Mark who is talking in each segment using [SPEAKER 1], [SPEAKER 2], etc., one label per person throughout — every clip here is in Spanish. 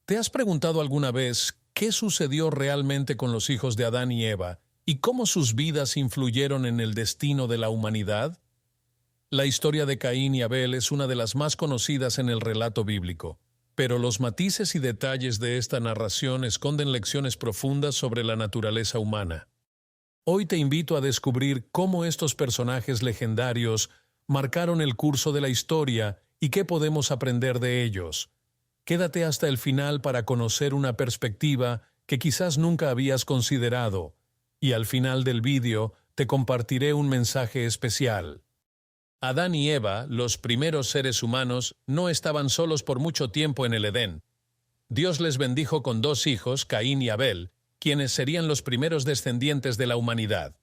[SPEAKER 1] ¿Te has preguntado alguna vez qué sucedió realmente con los hijos de Adán y Eva y cómo sus vidas influyeron en el destino de la humanidad? La historia de Caín y Abel es una de las más conocidas en el relato bíblico, pero los matices y detalles de esta narración esconden lecciones profundas sobre la naturaleza humana. Hoy te invito a descubrir cómo estos personajes legendarios marcaron el curso de la historia y qué podemos aprender de ellos. Quédate hasta el final para conocer una perspectiva que quizás nunca habías considerado, y al final del vídeo te compartiré un mensaje especial. Adán y Eva, los primeros seres humanos, no estaban solos por mucho tiempo en el Edén. Dios les bendijo con dos hijos, Caín y Abel, quienes serían los primeros descendientes de la humanidad.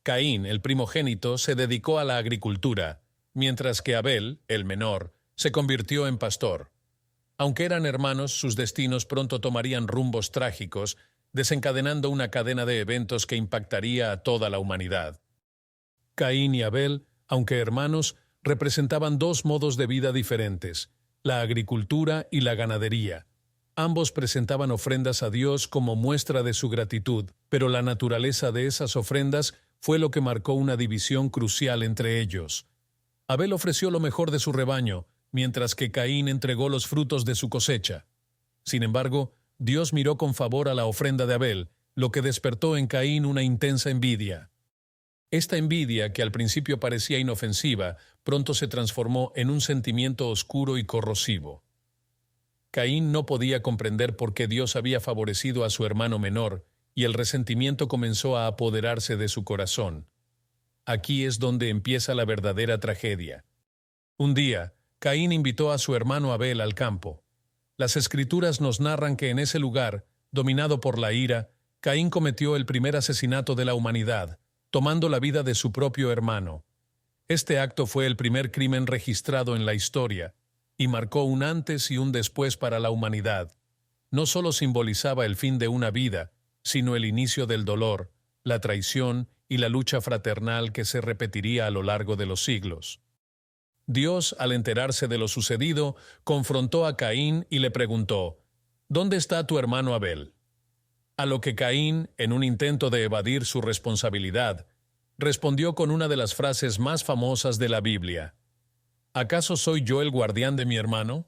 [SPEAKER 1] Caín, el primogénito, se dedicó a la agricultura, mientras que Abel, el menor, se convirtió en pastor. Aunque eran hermanos, sus destinos pronto tomarían rumbos trágicos, desencadenando una cadena de eventos que impactaría a toda la humanidad. Caín y Abel, aunque hermanos, representaban dos modos de vida diferentes, la agricultura y la ganadería. Ambos presentaban ofrendas a Dios como muestra de su gratitud, pero la naturaleza de esas ofrendas fue lo que marcó una división crucial entre ellos. Abel ofreció lo mejor de su rebaño, mientras que Caín entregó los frutos de su cosecha. Sin embargo, Dios miró con favor a la ofrenda de Abel, lo que despertó en Caín una intensa envidia. Esta envidia, que al principio parecía inofensiva, pronto se transformó en un sentimiento oscuro y corrosivo. Caín no podía comprender por qué Dios había favorecido a su hermano menor, y el resentimiento comenzó a apoderarse de su corazón. Aquí es donde empieza la verdadera tragedia. Un día, Caín invitó a su hermano Abel al campo. Las Escrituras nos narran que en ese lugar, dominado por la ira, Caín cometió el primer asesinato de la humanidad, tomando la vida de su propio hermano. Este acto fue el primer crimen registrado en la historia, y marcó un antes y un después para la humanidad. No solo simbolizaba el fin de una vida, sino el inicio del dolor, la traición y la lucha fraternal que se repetiría a lo largo de los siglos. Dios, al enterarse de lo sucedido, confrontó a Caín y le preguntó, ¿Dónde está tu hermano Abel? A lo que Caín, en un intento de evadir su responsabilidad, respondió con una de las frases más famosas de la Biblia. ¿Acaso soy yo el guardián de mi hermano?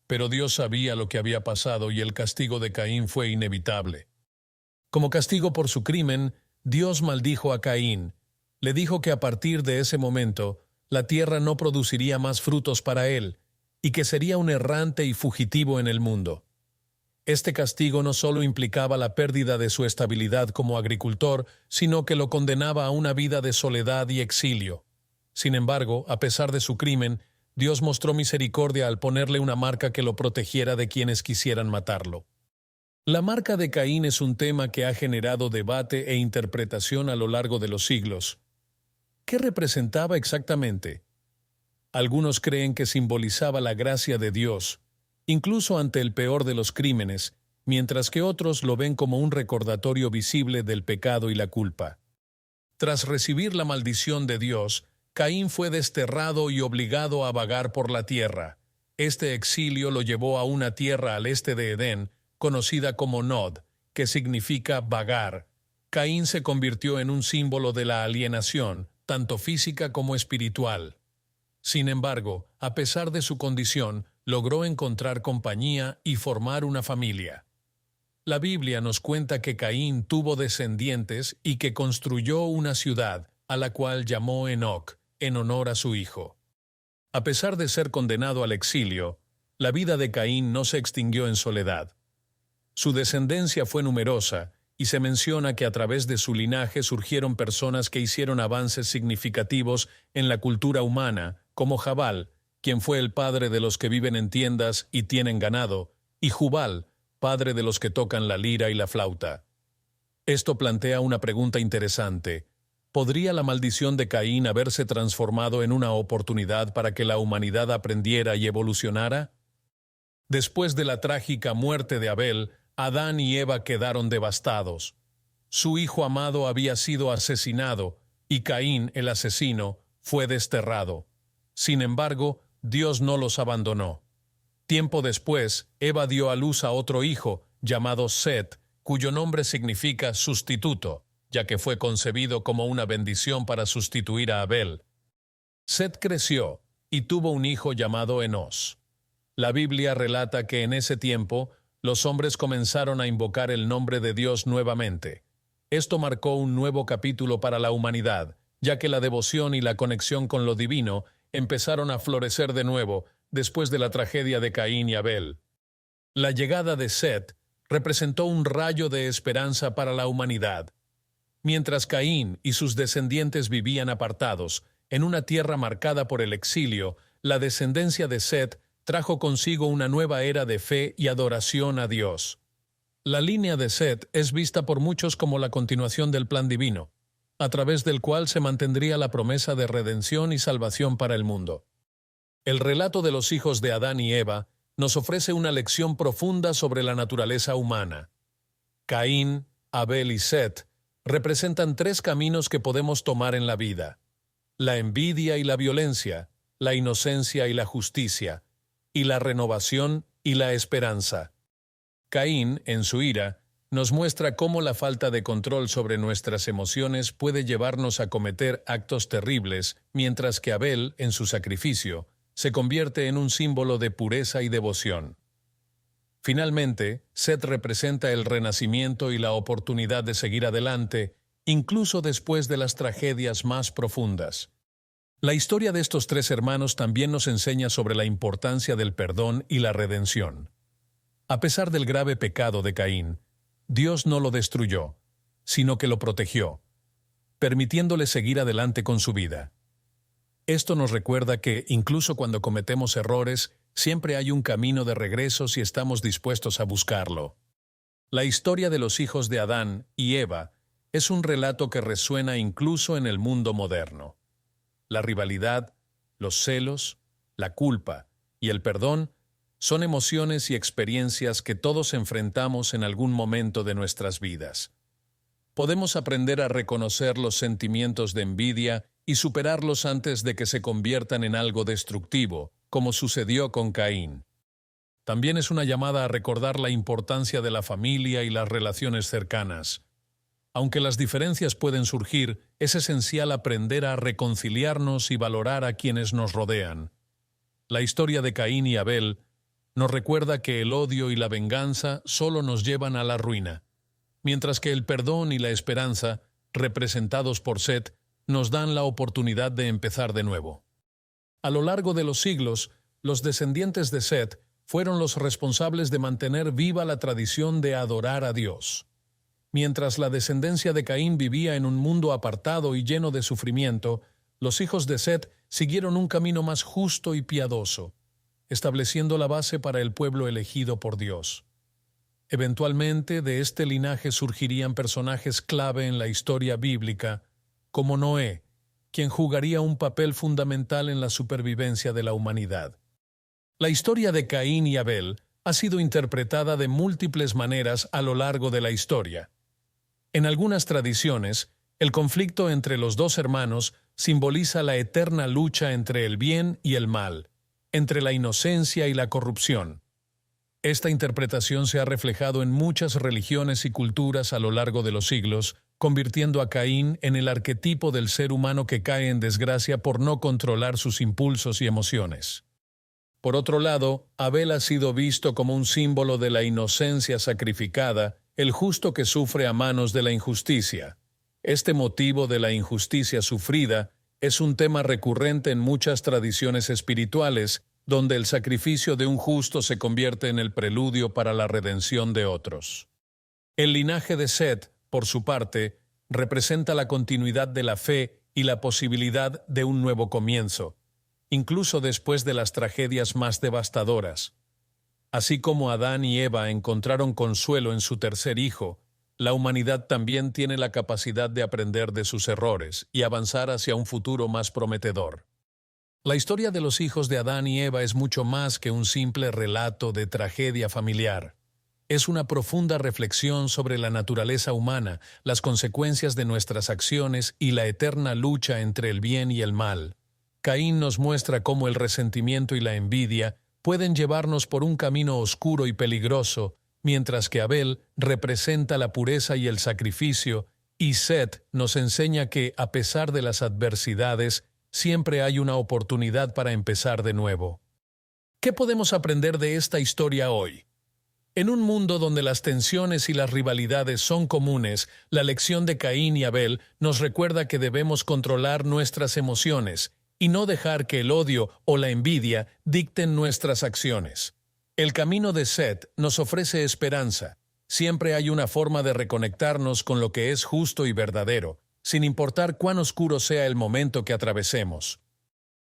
[SPEAKER 1] Pero Dios sabía lo que había pasado y el castigo de Caín fue inevitable. Como castigo por su crimen, Dios maldijo a Caín. Le dijo que a partir de ese momento, la tierra no produciría más frutos para él, y que sería un errante y fugitivo en el mundo. Este castigo no solo implicaba la pérdida de su estabilidad como agricultor, sino que lo condenaba a una vida de soledad y exilio. Sin embargo, a pesar de su crimen, Dios mostró misericordia al ponerle una marca que lo protegiera de quienes quisieran matarlo. La marca de Caín es un tema que ha generado debate e interpretación a lo largo de los siglos. ¿Qué representaba exactamente? Algunos creen que simbolizaba la gracia de Dios, incluso ante el peor de los crímenes, mientras que otros lo ven como un recordatorio visible del pecado y la culpa. Tras recibir la maldición de Dios, Caín fue desterrado y obligado a vagar por la tierra. Este exilio lo llevó a una tierra al este de Edén, conocida como Nod, que significa vagar. Caín se convirtió en un símbolo de la alienación, tanto física como espiritual. Sin embargo, a pesar de su condición, logró encontrar compañía y formar una familia. La Biblia nos cuenta que Caín tuvo descendientes y que construyó una ciudad, a la cual llamó Enoc, en honor a su hijo. A pesar de ser condenado al exilio, la vida de Caín no se extinguió en soledad. Su descendencia fue numerosa, y se menciona que a través de su linaje surgieron personas que hicieron avances significativos en la cultura humana, como Jabal, quien fue el padre de los que viven en tiendas y tienen ganado, y Jubal, padre de los que tocan la lira y la flauta. Esto plantea una pregunta interesante. ¿Podría la maldición de Caín haberse transformado en una oportunidad para que la humanidad aprendiera y evolucionara? Después de la trágica muerte de Abel, Adán y Eva quedaron devastados. Su hijo amado había sido asesinado y Caín, el asesino, fue desterrado. Sin embargo, Dios no los abandonó. Tiempo después, Eva dio a luz a otro hijo, llamado Set, cuyo nombre significa sustituto, ya que fue concebido como una bendición para sustituir a Abel. Set creció y tuvo un hijo llamado Enós. La Biblia relata que en ese tiempo los hombres comenzaron a invocar el nombre de Dios nuevamente. Esto marcó un nuevo capítulo para la humanidad, ya que la devoción y la conexión con lo divino empezaron a florecer de nuevo después de la tragedia de Caín y Abel. La llegada de Set representó un rayo de esperanza para la humanidad. Mientras Caín y sus descendientes vivían apartados, en una tierra marcada por el exilio, la descendencia de Set trajo consigo una nueva era de fe y adoración a Dios. La línea de Set es vista por muchos como la continuación del plan divino, a través del cual se mantendría la promesa de redención y salvación para el mundo. El relato de los hijos de Adán y Eva nos ofrece una lección profunda sobre la naturaleza humana. Caín, Abel y Set representan tres caminos que podemos tomar en la vida: la envidia y la violencia, la inocencia y la justicia, y la renovación y la esperanza. Caín, en su ira, nos muestra cómo la falta de control sobre nuestras emociones puede llevarnos a cometer actos terribles, mientras que Abel, en su sacrificio, se convierte en un símbolo de pureza y devoción. Finalmente, Set representa el renacimiento y la oportunidad de seguir adelante, incluso después de las tragedias más profundas. La historia de estos tres hermanos también nos enseña sobre la importancia del perdón y la redención. A pesar del grave pecado de Caín, Dios no lo destruyó, sino que lo protegió, permitiéndole seguir adelante con su vida. Esto nos recuerda que, incluso cuando cometemos errores, siempre hay un camino de regreso si estamos dispuestos a buscarlo. La historia de los hijos de Adán y Eva es un relato que resuena incluso en el mundo moderno. La rivalidad, los celos, la culpa y el perdón son emociones y experiencias que todos enfrentamos en algún momento de nuestras vidas. Podemos aprender a reconocer los sentimientos de envidia y superarlos antes de que se conviertan en algo destructivo, como sucedió con Caín. También es una llamada a recordar la importancia de la familia y las relaciones cercanas. Aunque las diferencias pueden surgir, es esencial aprender a reconciliarnos y valorar a quienes nos rodean. La historia de Caín y Abel nos recuerda que el odio y la venganza solo nos llevan a la ruina, mientras que el perdón y la esperanza, representados por Set, nos dan la oportunidad de empezar de nuevo. A lo largo de los siglos, los descendientes de Set fueron los responsables de mantener viva la tradición de adorar a Dios. Mientras la descendencia de Caín vivía en un mundo apartado y lleno de sufrimiento, los hijos de Set siguieron un camino más justo y piadoso, estableciendo la base para el pueblo elegido por Dios. Eventualmente, de este linaje surgirían personajes clave en la historia bíblica, como Noé, quien jugaría un papel fundamental en la supervivencia de la humanidad. La historia de Caín y Abel ha sido interpretada de múltiples maneras a lo largo de la historia. En algunas tradiciones, el conflicto entre los dos hermanos simboliza la eterna lucha entre el bien y el mal, entre la inocencia y la corrupción. Esta interpretación se ha reflejado en muchas religiones y culturas a lo largo de los siglos, convirtiendo a Caín en el arquetipo del ser humano que cae en desgracia por no controlar sus impulsos y emociones. Por otro lado, Abel ha sido visto como un símbolo de la inocencia sacrificada, el justo que sufre a manos de la injusticia. Este motivo de la injusticia sufrida es un tema recurrente en muchas tradiciones espirituales, donde el sacrificio de un justo se convierte en el preludio para la redención de otros. El linaje de Set, por su parte, representa la continuidad de la fe y la posibilidad de un nuevo comienzo, incluso después de las tragedias más devastadoras. Así como Adán y Eva encontraron consuelo en su tercer hijo, la humanidad también tiene la capacidad de aprender de sus errores y avanzar hacia un futuro más prometedor. La historia de los hijos de Adán y Eva es mucho más que un simple relato de tragedia familiar. Es una profunda reflexión sobre la naturaleza humana, las consecuencias de nuestras acciones y la eterna lucha entre el bien y el mal. Caín nos muestra cómo el resentimiento y la envidia pueden llevarnos por un camino oscuro y peligroso, mientras que Abel representa la pureza y el sacrificio, y Set nos enseña que, a pesar de las adversidades, siempre hay una oportunidad para empezar de nuevo. ¿Qué podemos aprender de esta historia hoy? En un mundo donde las tensiones y las rivalidades son comunes, la lección de Caín y Abel nos recuerda que debemos controlar nuestras emociones y no dejar que el odio o la envidia dicten nuestras acciones. El camino de Set nos ofrece esperanza. Siempre hay una forma de reconectarnos con lo que es justo y verdadero, sin importar cuán oscuro sea el momento que atravesemos.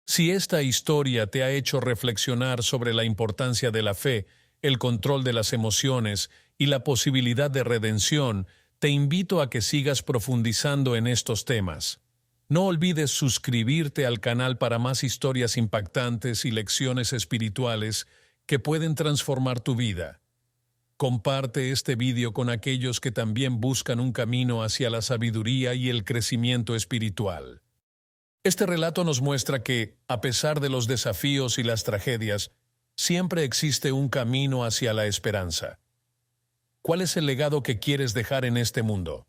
[SPEAKER 1] Si esta historia te ha hecho reflexionar sobre la importancia de la fe, el control de las emociones y la posibilidad de redención, te invito a que sigas profundizando en estos temas. No olvides suscribirte al canal para más historias impactantes y lecciones espirituales que pueden transformar tu vida. Comparte este vídeo con aquellos que también buscan un camino hacia la sabiduría y el crecimiento espiritual. Este relato nos muestra que, a pesar de los desafíos y las tragedias, siempre existe un camino hacia la esperanza. ¿Cuál es el legado que quieres dejar en este mundo?